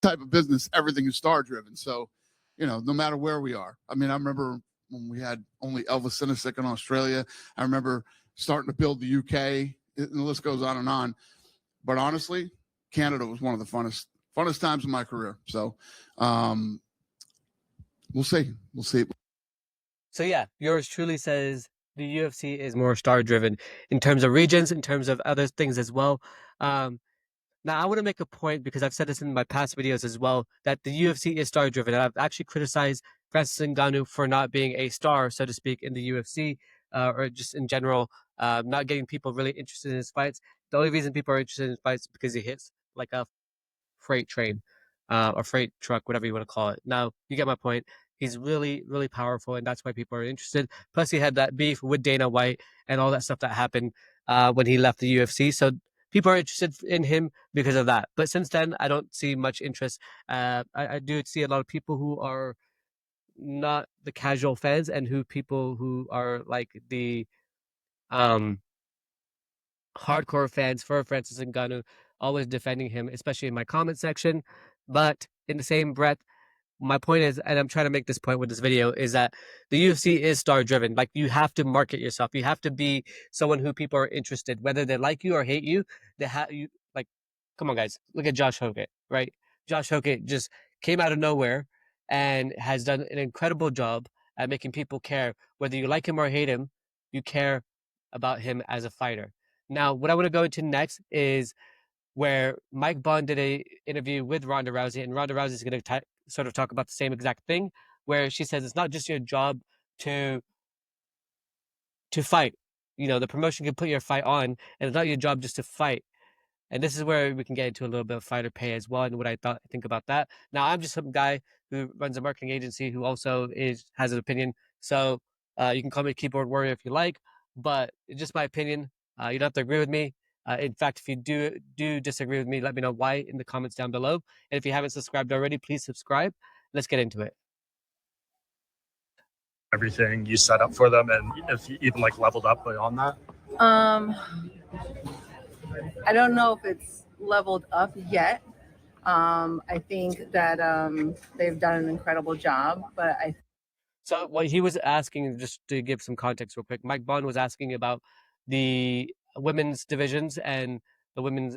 type of business, everything is star driven. So, you know, no matter where we are. I mean, I remember when we had only Elvis Sinisic in Australia. I remember starting to build the UK, and the list goes on and on. But honestly, Canada was one of the funnest times in my career. So we'll see. So yeah, yours truly says the UFC is more star driven in terms of regions, in terms of other things as well. Now, I want to make a point, because I've said this in my past videos as well, that the UFC is star driven. And I've actually criticized Francis Ngannou for not being a star, so to speak, in the UFC, or just in general, not getting people really interested in his fights. The only reason people are interested in his fights is because he hits like a freight train, or freight truck, whatever you want to call it. Now, you get my point. He's really, really powerful, and that's why people are interested. Plus, he had that beef with Dana White and all that stuff that happened when he left the UFC. So people are interested in him because of that. But since then, I don't see much interest. I do see a lot of people who are not the casual fans, and people who are like the hardcore fans for Francis Ngannou, always defending him, especially in my comment section. But in the same breath, my point is, and I'm trying to make this point with this video, is that the UFC is star driven. Like, you have to market yourself. You have to be someone who people are interested, whether they like you or hate you. They have you, like, come on, guys, look at Josh Hoke, right? Josh Hoke just came out of nowhere and has done an incredible job at making people care. Whether you like him or hate him, you care about him as a fighter. Now, what I want to go into next is where Mike Bond did a interview with Ronda Rousey, and Ronda Rousey is going to sort of talk about the same exact thing, where she says it's not just your job to fight. You know, the promotion can put your fight on, and it's not your job just to fight. And this is where we can get into a little bit of fighter pay as well, and what I think about that. Now, I'm just some guy who runs a marketing agency who also has an opinion. So you can call me a keyboard warrior if you like, but it's just my opinion. You don't have to agree with me. In fact, if you do disagree with me, let me know why in the comments down below. And if you haven't subscribed already, please subscribe. Let's get into it. Everything you set up for them, and if you even like leveled up on that? I don't know if it's leveled up yet. I think that they've done an incredible job, but So what he was asking, just to give some context real quick, Mike Bond was asking about the women's divisions and the women's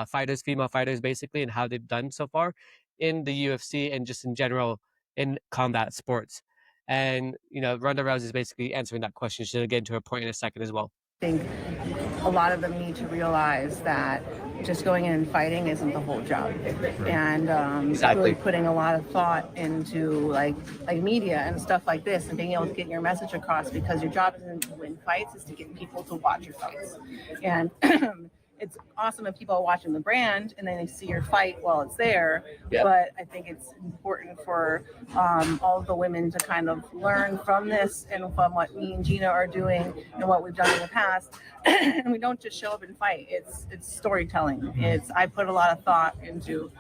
fighters, female fighters basically, and how they've done so far in the UFC and just in general in combat sports. And, you know, Ronda Rousey is basically answering that question. She'll get into her point in a second as well. I think a lot of them need to realize that just going in and fighting isn't the whole job, and really putting a lot of thought into like media and stuff like this, and being able to get your message across, because your job isn't to win fights, it's to get people to watch your fights. And it's awesome if people are watching the brand and then they see your fight while it's there. Yep. But I think it's important for all of the women to kind of learn from this and from what me and Gina are doing and what we've done in the past. And we don't just show up and fight. It's storytelling. I put a lot of thought into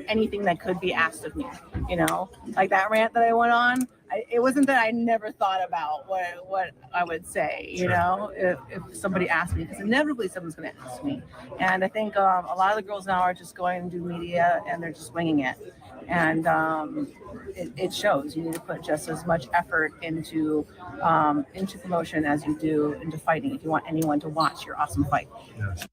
anything that could be asked of me. You know, like that rant that I went on. It wasn't that I never thought about what I would say, you know, if somebody asked me, because inevitably someone's going to ask me. And I think a lot of the girls now are just going and do media and they're just winging it. And it shows. You need to put just as much effort into promotion as you do into fighting if you want anyone to watch your awesome fight. Yes.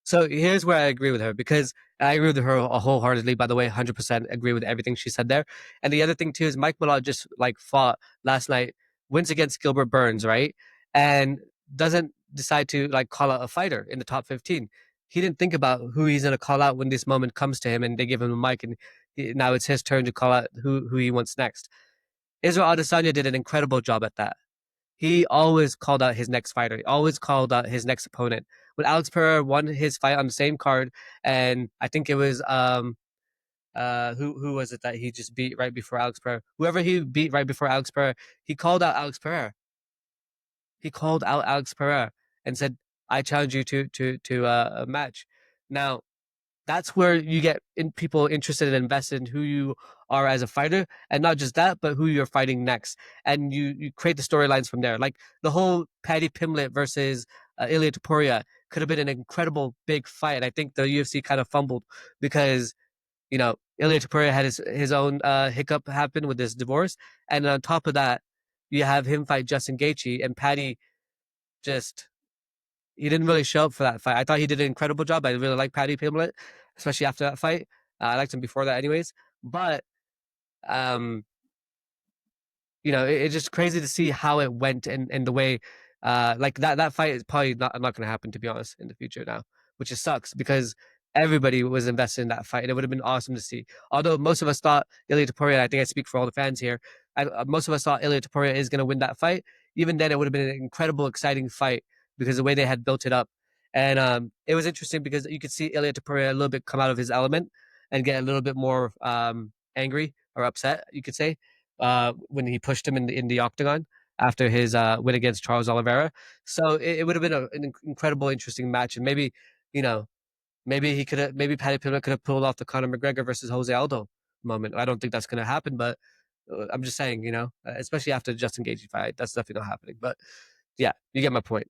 So here's where I agree with her, because I agree with her wholeheartedly, by the way, 100% agree with everything she said there. And the other thing too is Mike Malott just like fought last night, wins against Gilbert Burns, right? And doesn't decide to like call out a fighter in the top 15. He didn't think about who he's going to call out when this moment comes to him and they give him a mic and now it's his turn to call out who he wants next. Israel Adesanya did an incredible job at that. He always called out his next fighter. He always called out his next opponent. When Alex Pereira won his fight on the same card, and I think it was who was it that he just beat right before Alex Pereira? Whoever he beat right before Alex Pereira, he called out Alex Pereira. He called out Alex Pereira and said, "I challenge you to a match." Now, that's where you get people interested and invested in who you are as a fighter, and not just that, but who you're fighting next. And you create the storylines from there. Like the whole Paddy Pimblett versus Ilia Topuria could have been an incredible big fight. And I think the UFC kind of fumbled because Ilia Topuria had his own hiccup happen with this divorce, and on top of that, you have him fight Justin Gaethje, and Paddy he didn't really show up for that fight. I thought he did an incredible job. I really like Paddy Pimblett, especially after that fight. I liked him before that, anyways. But it's just crazy to see how it went and the way, like that fight is probably not going to happen, to be honest, in the future now, which just sucks because everybody was invested in that fight and it would have been awesome to see. Although most of us thought Ilia Topuria, I think I speak for all the fans here, most of us thought Ilia Topuria is going to win that fight. Even then, it would have been an incredible, exciting fight because the way they had built it up. And it was interesting because you could see Ilia Topuria a little bit come out of his element and get a little bit more angry or upset, you could say, when he pushed him in the octagon after his win against Charles Oliveira. So it would have been an incredible, interesting match. And maybe, maybe Paddy Pimblett could have pulled off the Conor McGregor versus Jose Aldo moment. I don't think that's going to happen, but I'm just saying, especially after the Justin Gaethje fight, that's definitely not happening. But yeah, you get my point.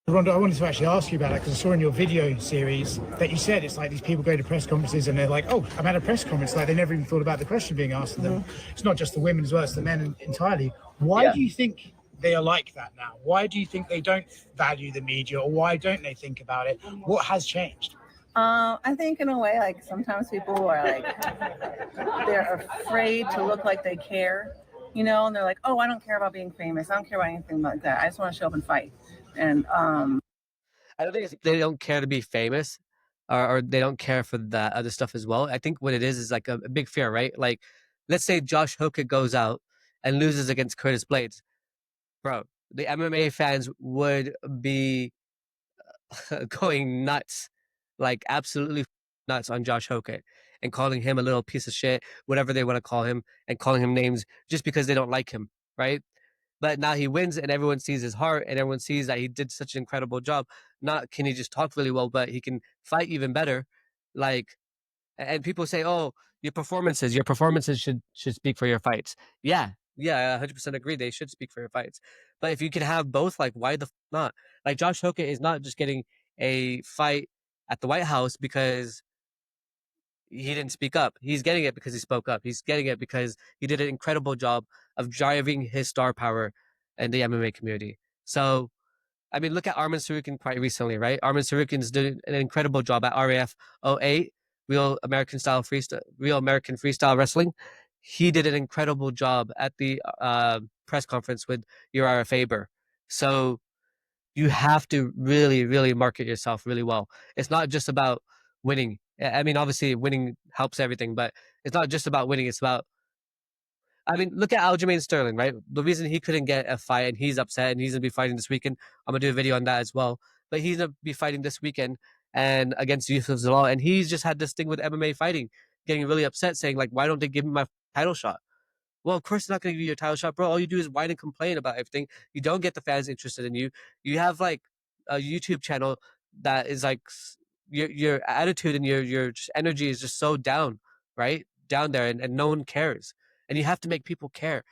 Ronda, I wanted to actually ask you about it because I saw in your video series that you said it's like these people go to press conferences and they're like, oh, I'm at a press conference. Like they never even thought about the question being asked to them. It's not just the women as well, it's the men entirely. Why do you think they are like that now? Why do you think they don't value the media, or why don't they think about it? What has changed? I think in a way, like sometimes people are like, they're afraid to look like they care, and they're like, oh, I don't care about being famous. I don't care about anything like that. I just want to show up and fight. And I don't think they don't care to be famous or they don't care for that other stuff as well. I think what it is like a big fear, right? Like, let's say Josh Hoke goes out and loses against Curtis Blades. Bro, the MMA fans would be going nuts, like absolutely nuts on Josh Hoke and calling him a little piece of shit, whatever they want to call him, and calling him names just because they don't like him, right? But now he wins and everyone sees his heart and everyone sees that he did such an incredible job. Not can he just talk really well, but he can fight even better. Like, and people say, oh, your performances should speak for your fights. Yeah, I 100% agree. They should speak for your fights. But if you could have both, like, why the not? Like, Josh Hoke is not just getting a fight at the White House because he didn't speak up. He's getting it because he spoke up. He's getting it because he did an incredible job of driving his star power in the MMA community. So, I mean, look at Arman Tsarukyan quite recently, right? Arman Tsarukyan's doing an incredible job at RAF 08, Real American Freestyle Wrestling. He did an incredible job at the press conference with Uriah Faber. So you have to really, really market yourself really well. It's not just about winning. I mean, obviously, winning helps everything, but it's not just about winning. It's about, I mean, look at Aljamain Sterling, right? The reason he couldn't get a fight and he's upset and he's going to be fighting this weekend. I'm going to do a video on that as well. But he's going to be fighting this weekend and against Yusuf Zalal. And he's just had this thing with MMA fighting, getting really upset, saying, like, why don't they give me my title shot? Well, of course, they're not going to give you your title shot, bro. All you do is whine and complain about everything. You don't get the fans interested in you. You have like a YouTube channel that is like your attitude and your energy is just so down, right? Down there, and no one cares. And you have to make people care.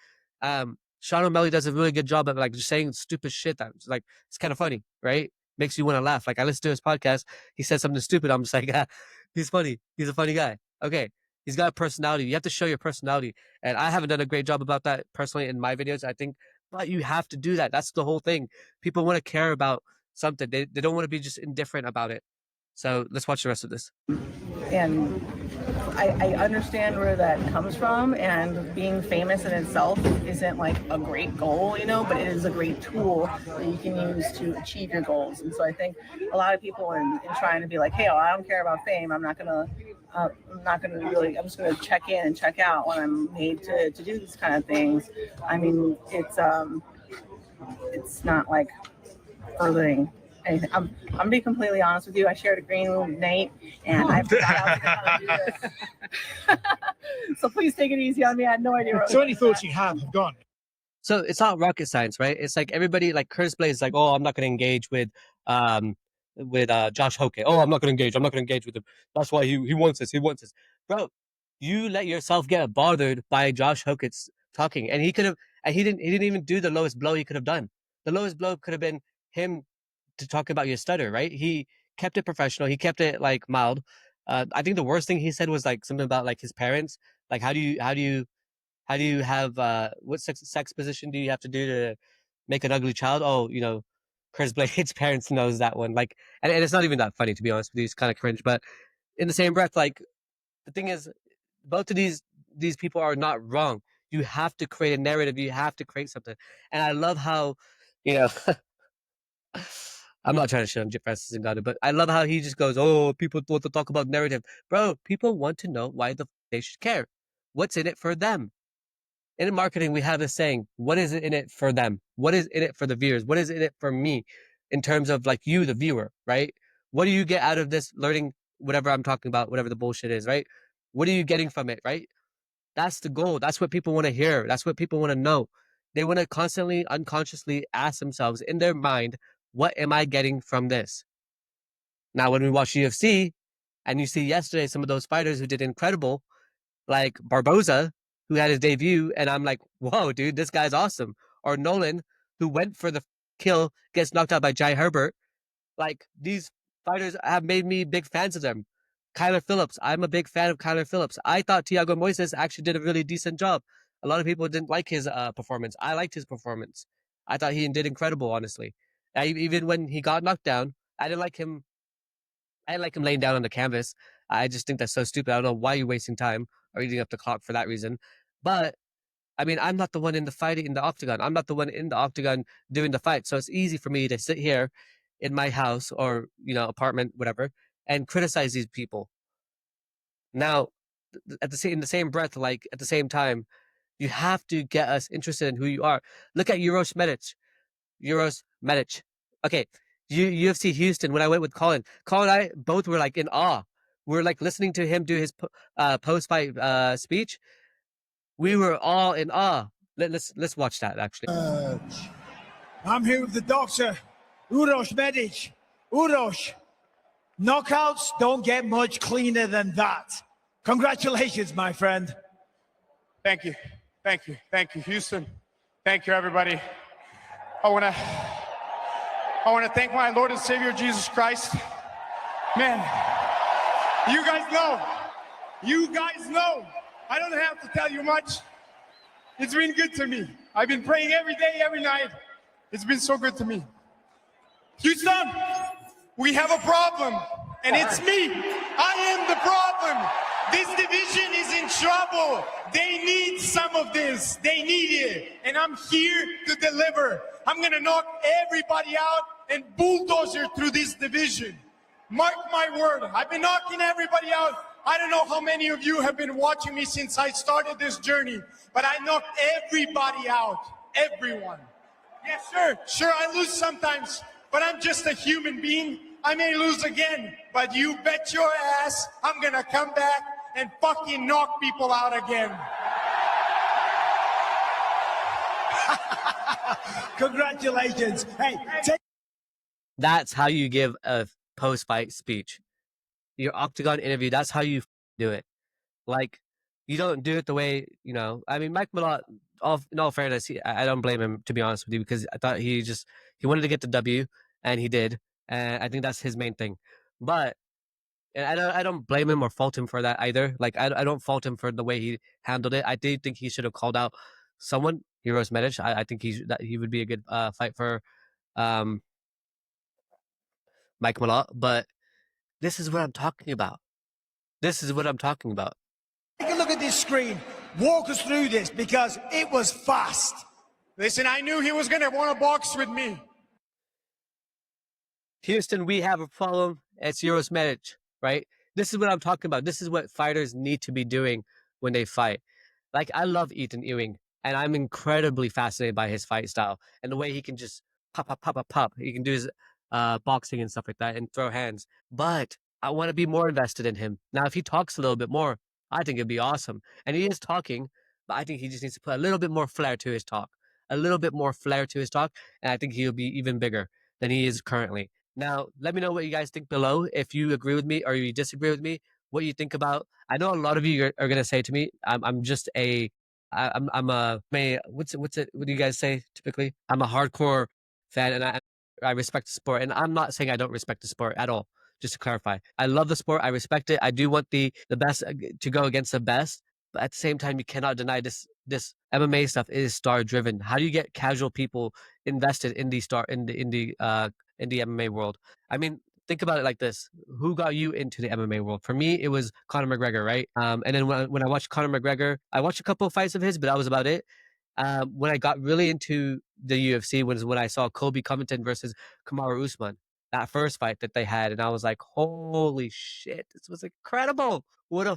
Sean O'Malley does a really good job of like just saying stupid shit that's like, it's kind of funny, right? Makes you want to laugh. Like I listened to his podcast. He said something stupid. I'm just like, he's funny. He's a funny guy. Okay. He's got a personality. You have to show your personality. And I haven't done a great job about that personally in my videos, I think. But you have to do that. That's the whole thing. People want to care about something. They don't want to be just indifferent about it. So let's watch the rest of this. And I understand where that comes from, and being famous in itself isn't like a great goal, but it is a great tool that you can use to achieve your goals. And so I think a lot of people in trying to be like, hey, I don't care about fame. I'm just going to check in and check out when I'm made to do these kind of things. I mean, it's not like furthering anything. I'm being completely honest with you. I shared a green room with Nate, and I forgot I was going to do this. So please take it easy on me. I had no idea. So any thoughts you have gone. So it's not rocket science, right? It's like everybody, like Curtis Blades, is like, oh, I'm not going to engage with Josh Hoke. Oh, I'm not going to engage with him. That's why he wants this. He wants this, bro. You let yourself get bothered by Josh Hoke talking, and he could have, and he didn't even do the lowest blow he could have done. The lowest blow could have been him to talk about your stutter, right? He kept it professional. He kept it like mild. I think the worst thing he said was like something about like his parents. Like, how do you have what sex position do you have to do to make an ugly child? Oh, Chris Blade's parents knows that one. Like, and it's not even that funny, to be honest with you. It's kind of cringe. But in the same breath, like, the thing is, both of these people are not wrong. You have to create a narrative. You have to create something. And I love how, I'm not trying to shit on Francis Ngannou, but I love how he just goes, "Oh, people want to talk about narrative." Bro, people want to know why they should care. What's in it for them? In marketing, we have this saying, what is in it for them? What is in it for the viewers? What is in it for me in terms of like you, the viewer, right? What do you get out of this learning whatever I'm talking about, whatever the bullshit is, right? What are you getting from it, right? That's the goal. That's what people want to hear. That's what people want to know. They want to constantly, unconsciously ask themselves in their mind, what am I getting from this? Now, when we watch UFC and you see yesterday some of those fighters who did incredible, like Barboza, who had his debut, and I'm like, whoa, dude, this guy's awesome. Or Nolan, who went for the kill, gets knocked out by Jai Herbert. Like, these fighters have made me big fans of them. Kyler Phillips, I'm a big fan of Kyler Phillips. I thought Thiago Moises actually did a really decent job. A lot of people didn't like his performance. I liked his performance. I thought he did incredible, honestly. Even when he got knocked down, I didn't like him laying down on the canvas. I just think that's so stupid. I don't know why you're wasting time or eating up the clock for that reason. But I mean, I'm not the one in the fighting in the octagon. I'm not the one in the octagon doing the fight. So it's easy for me to sit here in my house or, apartment, whatever, and criticize these people. Now, in the same breath, like at the same time, you have to get us interested in who you are. Look at Uros Medic. Okay, UFC Houston. When I went with Colin and I both were like in awe. We were like listening to him do his post-fight speech. We were all in awe. Let's watch that actually. I'm here with the doctor, Uros Medic. Uros, knockouts don't get much cleaner than that. Congratulations, my friend. Thank you, Houston. Thank you, everybody. I want to thank my Lord and Savior Jesus Christ. Man, you guys know. I don't have to tell you much. It's been good to me. I've been praying every day, every night. It's been so good to me. Houston, we have a problem, and it's me. I am the problem. This division is in trouble. They need some of this. They need it. And I'm here to deliver. I'm going to knock everybody out and bulldozer through this division. Mark my word. I've been knocking everybody out. I don't know how many of you have been watching me since I started this journey, but I knocked everybody out. Everyone. Yes, sir. Sure, I lose sometimes, but I'm just a human being. I may lose again, but you bet your ass I'm going to come back and fucking knock people out again. Congratulations. Hey, That's how you give a post-fight speech. Your octagon interview, that's how you do it. Like, you don't do it the way, I mean, Mike Malott, in all fairness, I don't blame him, to be honest with you, because I thought he wanted to get the W, and he did. And I think that's his main thing. But and I don't blame him or fault him for that either. Like, I don't fault him for the way he handled it. I did think he should have called out someone, Uros Medic. I think he would be a good fight for Mike Malott. But this is what I'm talking about. Take a look at this screen. Walk us through this because it was fast. Listen, I knew he was going to want to box with me. Houston, we have a problem. It's Uros Medic, right? This is what I'm talking about. This is what fighters need to be doing when they fight. Like, I love Ethan Ewing, and I'm incredibly fascinated by his fight style and the way he can just pop. He can do his boxing and stuff like that and throw hands. But I want to be more invested in him. Now, if he talks a little bit more, I think it'd be awesome. And he is talking, but I think he just needs to put a little bit more flair to his talk. And I think he'll be even bigger than he is currently. Now, let me know what you guys think below. If you agree with me or you disagree with me, what you think about. I know a lot of you are going to say to me, I'm just a, what's it? What do you guys say typically? I'm a hardcore fan and I respect the sport. And I'm not saying I don't respect the sport at all. just to clarify. I love the sport. I respect it. I do want the best to go against the best. But at the same time, you cannot deny this MMA stuff is star driven. How do you get casual people invested in the MMA world? I mean, think about it like this: who got you into the MMA world? For me, it was Conor McGregor, right? And then when I watched Conor McGregor, I watched a couple of fights of his, but that was about it. When I got really into the UFC was when I saw Colby Covington versus Kamaru Usman, that first fight that they had, and I was like, holy shit, this was incredible! What a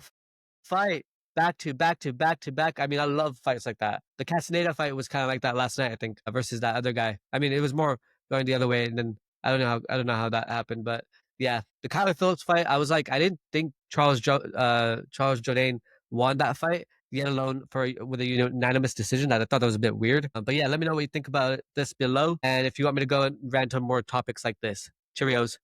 fight! Back to back to back to back. I mean, I love fights like that. The Castaneda fight was kind of like that last night, I think, versus that other guy. I mean, it was more going the other way, and then I don't know how that happened, but yeah, the Kyler Phillips fight, I was like, I didn't think Charles Jourdain won that fight, yet alone with a unanimous decision. I thought that was a bit weird. But yeah, let me know what you think about this below, and if you want me to go and rant on more topics like this. Cheerios.